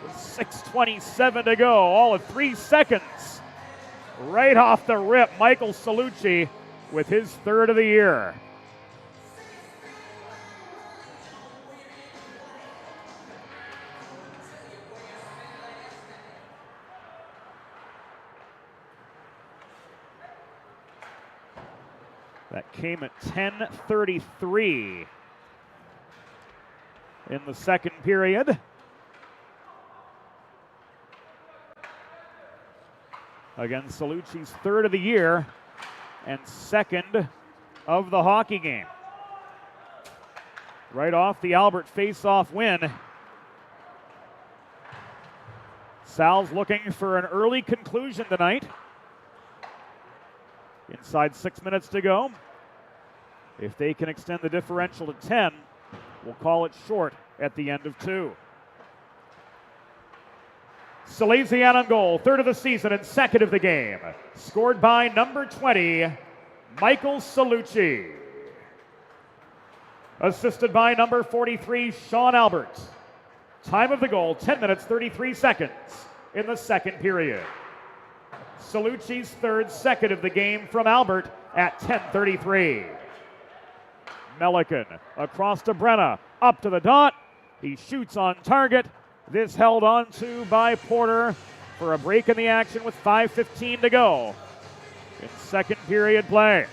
With 6:27 to go, all of 3 seconds. Right off the rip, Michael Salucci with his third of the year. That came at 10:33 in the second period. Again, Salucci's third of the year and second of the hockey game. Right off the Albert face-off win. Sal's looking for an early conclusion tonight. Inside 6 minutes to go. If they can extend the differential to 10, we'll call it short at the end of 2. Salesianum goal, third of the season and second of the game. Scored by number 20, Michael Salucci. Assisted by number 43, Sean Albert. Time of the goal, 10 minutes, 33 seconds in the second period. Salucci's third, second of the game from Albert at 10:33. Melican across to Brenna, up to the dot. He shoots on target. This held on to by Porter for a break in the action with 5:15 to go in second period play.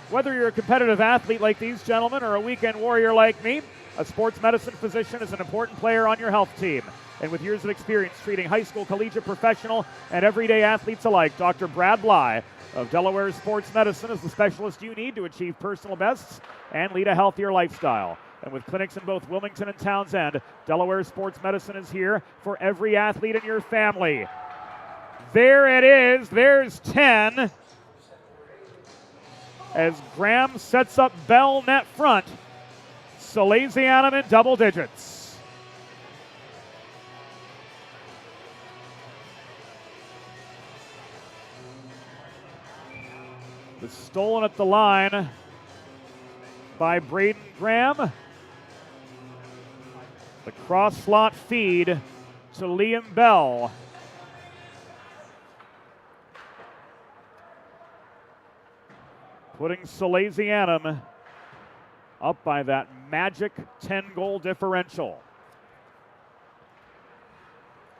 Whether you're a competitive athlete like these gentlemen or a weekend warrior like me, a sports medicine physician is an important player on your health team. And with years of experience treating high school, collegiate, professional, and everyday athletes alike, Dr. Brad Bly of Delaware Sports Medicine is the specialist you need to achieve personal bests and lead a healthier lifestyle. And with clinics in both Wilmington and Townsend, Delaware Sports Medicine is here for every athlete in your family. There it is. There's 10. As Graham sets up Bell net front. Salesianum in double digits. The stolen at the line by Braden Graham. The cross slot feed to Liam Bell. Putting Salesianum up by that magic 10-goal differential.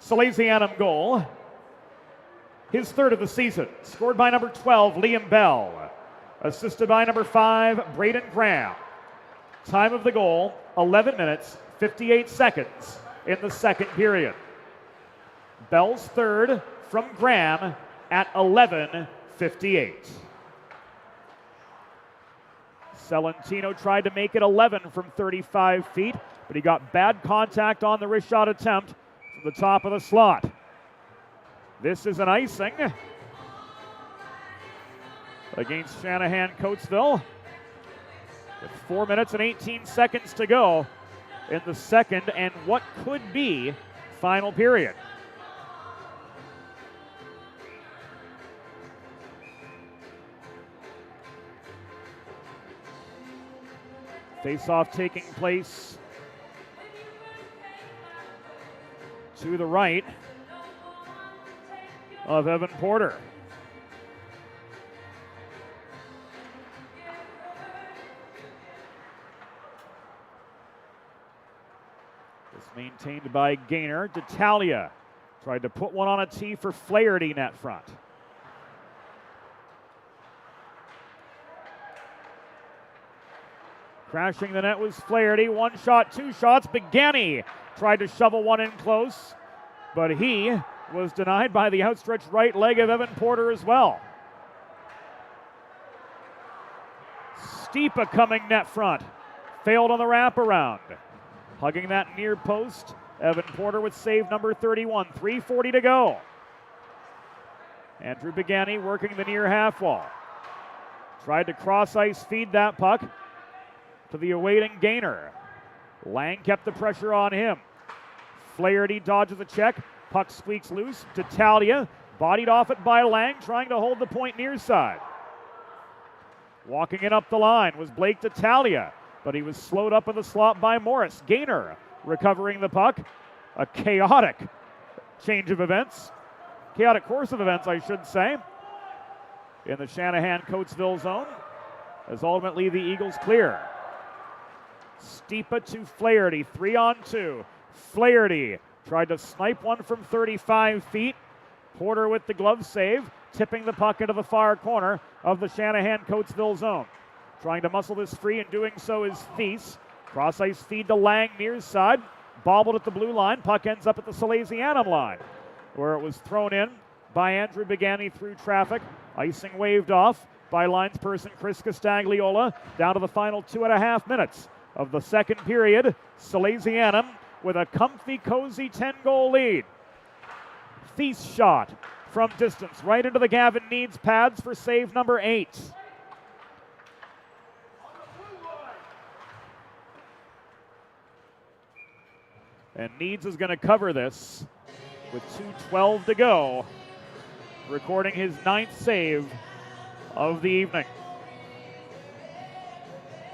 Salesianum goal. His third of the season, scored by number 12, Liam Bell. Assisted by number 5, Braden Graham. Time of the goal, 11 minutes, 58 seconds in the second period. Bell's third from Graham at 11:58. Salentino tried to make it 11 from 35 feet, but he got bad contact on the wrist shot attempt from the top of the slot. This is an icing against Shanahan Coatesville with 4 minutes and 18 seconds to go in the second and what could be final period. Face-off taking place to the right of Evan Porter. This maintained by Gaynor. D'Italia tried to put one on a tee for Flaherty net front. Crashing the net was Flaherty. One shot, two shots. Pregame tried to shovel one in close, but he was denied by the outstretched right leg of Evan Porter as well. Stipa coming net front. Failed on the wraparound. Hugging that near post. Evan Porter with save number 31. 3:40 to go. Andrew Pregame working the near half wall. Tried to cross ice feed that puck to the awaiting Gaynor. Lang kept the pressure on him. Flaherty dodges a check. Puck squeaks loose. D'Italia bodied off it by Lang, trying to hold the point near side. Walking it up the line was Blake D'Italia, but he was slowed up in the slot by Morris. Gaynor recovering the puck. A chaotic change of events. Chaotic course of events, I should say, in the Shanahan-Coatesville zone, as ultimately the Eagles clear. Stipa to Flaherty, 3-on-2. Flaherty tried to snipe one from 35 feet. Porter with the glove save, tipping the puck into the far corner of the Shanahan-Coatesville zone. Trying to muscle this free, and doing so is Thies. Cross-ice feed to Lang near side. Bobbled at the blue line. Puck ends up at the Salesianum line, where it was thrown in by Andrew Pregame through traffic. Icing waved off by linesperson Chris Castagliola. Down to the final 2.5 minutes of the second period. Salesianum with a comfy, cozy 10-goal lead. Thies shot from distance right into the Gavin Needs pads for save number 8. And Needs is going to cover this with 2:12 to go, recording his 9th save of the evening.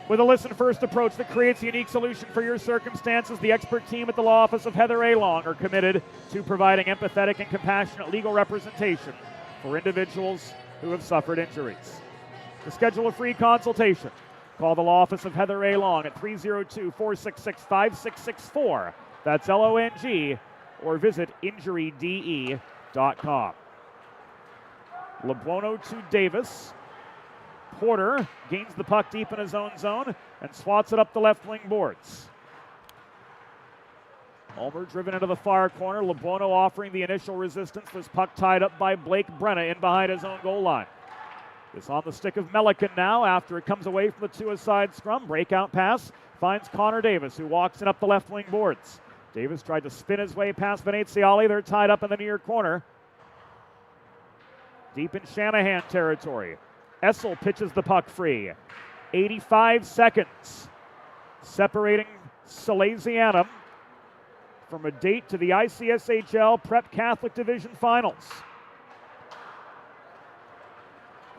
With a listen-first approach that creates a unique solution for your circumstances, the expert team at the law office of Heather A. Long are committed to providing empathetic and compassionate legal representation for individuals who have suffered injuries. To schedule a free consultation, call the law office of Heather A. Long at 302-466-5664. That's LONG, or visit injuryde.com. LeBuono to Davis. Porter gains the puck deep in his own zone and swats it up the left wing boards. Ulmer driven into the far corner. LeBuono offering the initial resistance. This puck tied up by Blake Brenna in behind his own goal line. It's on the stick of Melican now after it comes away from the two-a-side scrum. Breakout pass finds Connor Davis, who walks in up the left wing boards. Davis tried to spin his way past Veneziale. They're tied up in the near corner. Deep in Shanahan territory. Essel pitches the puck free. 85 seconds separating Salesianum from a date to the ICSHL Prep Catholic Division Finals.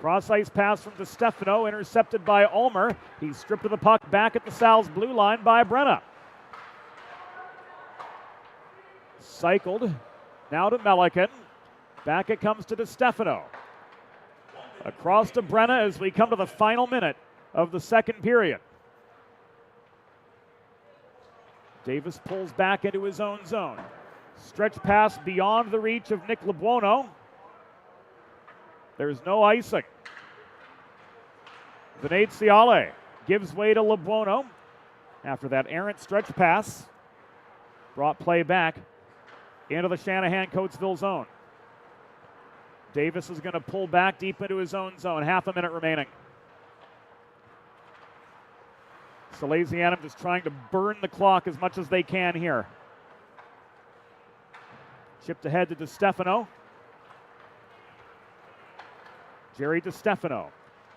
Cross-ice pass from DiStefano, intercepted by Ulmer. He's stripped of the puck back at the Sal's blue line by Brenna. Cycled now to Melican. Back it comes to DiStefano. Across to Brenna as we come to the final minute of the second period. Davis pulls back into his own zone. Stretch pass beyond the reach of Nick LeBuono. There's no icing. Veneziale gives way to LeBuono after that errant stretch pass brought play back into the Shanahan-Coatesville zone. Davis is going to pull back deep into his own zone. Half a minute remaining. Salesianum just trying to burn the clock as much as they can here. Chipped ahead to DiStefano. Jerry DiStefano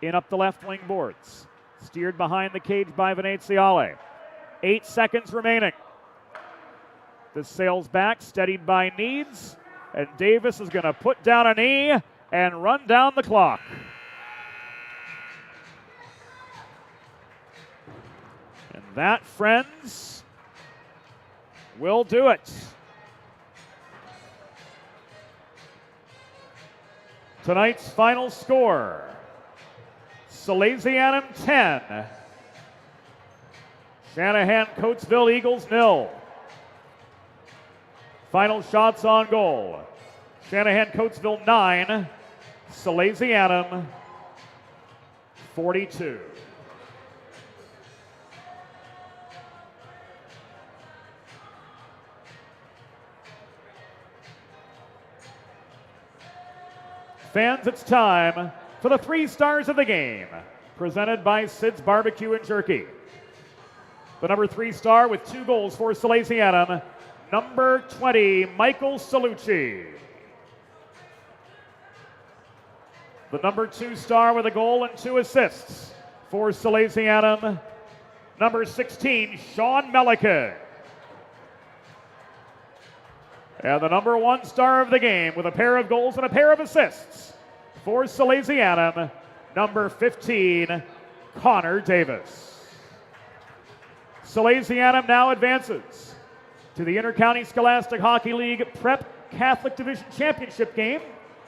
in up the left wing boards. Steered behind the cage by Veneziale. 8 seconds remaining. This sails back, steadied by Needs. And Davis is going to put down a knee and run down the clock. And that, friends, will do it. Tonight's final score, Salesianum 10, Shanahan Coatesville Eagles 0. Final shots on goal, Shanahan Coatesville 9, Salesianum 42. Fans, it's time for the 3 stars of the game, presented by Sid's Barbecue and Jerky. The number 3 star with 2 goals for Salesianum, number 20, Michael Salucci. The number 2 star with a goal and 2 assists for Salesianum, number 16, Sean Melican. And the number 1 star of the game with a pair of goals and a pair of assists for Salesianum, number 15, Connor Davis. Salesianum now advances to the Intercounty Scholastic Hockey League Prep Catholic Division Championship game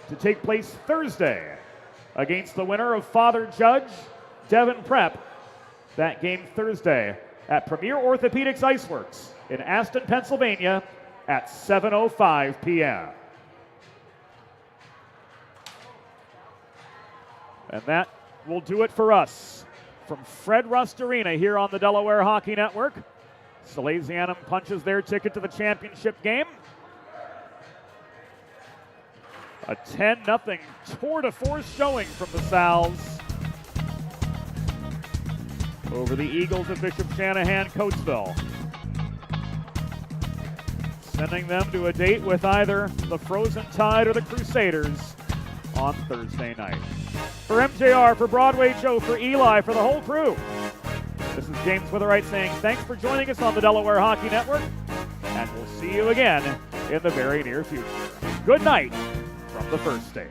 to take place Thursday against the winner of Father Judge, Devon Prep. That game Thursday at Premier Orthopedics Iceworks in Aston, Pennsylvania, at 7:05 p.m. And that will do it for us from Fred Rust Arena here on the Delaware Hockey Network. Salesianum punches their ticket to the championship game. A 10-0 tour de force showing from the Sal's over the Eagles of Bishop Shanahan Coatesville, sending them to a date with either the Frozen Tide or the Crusaders on Thursday night. For MJR, for Broadway Joe, for Eli, for the whole crew, this is James Witherite saying thanks for joining us on the Delaware Hockey Network, and we'll see you again in the very near future. Good night from the first stage.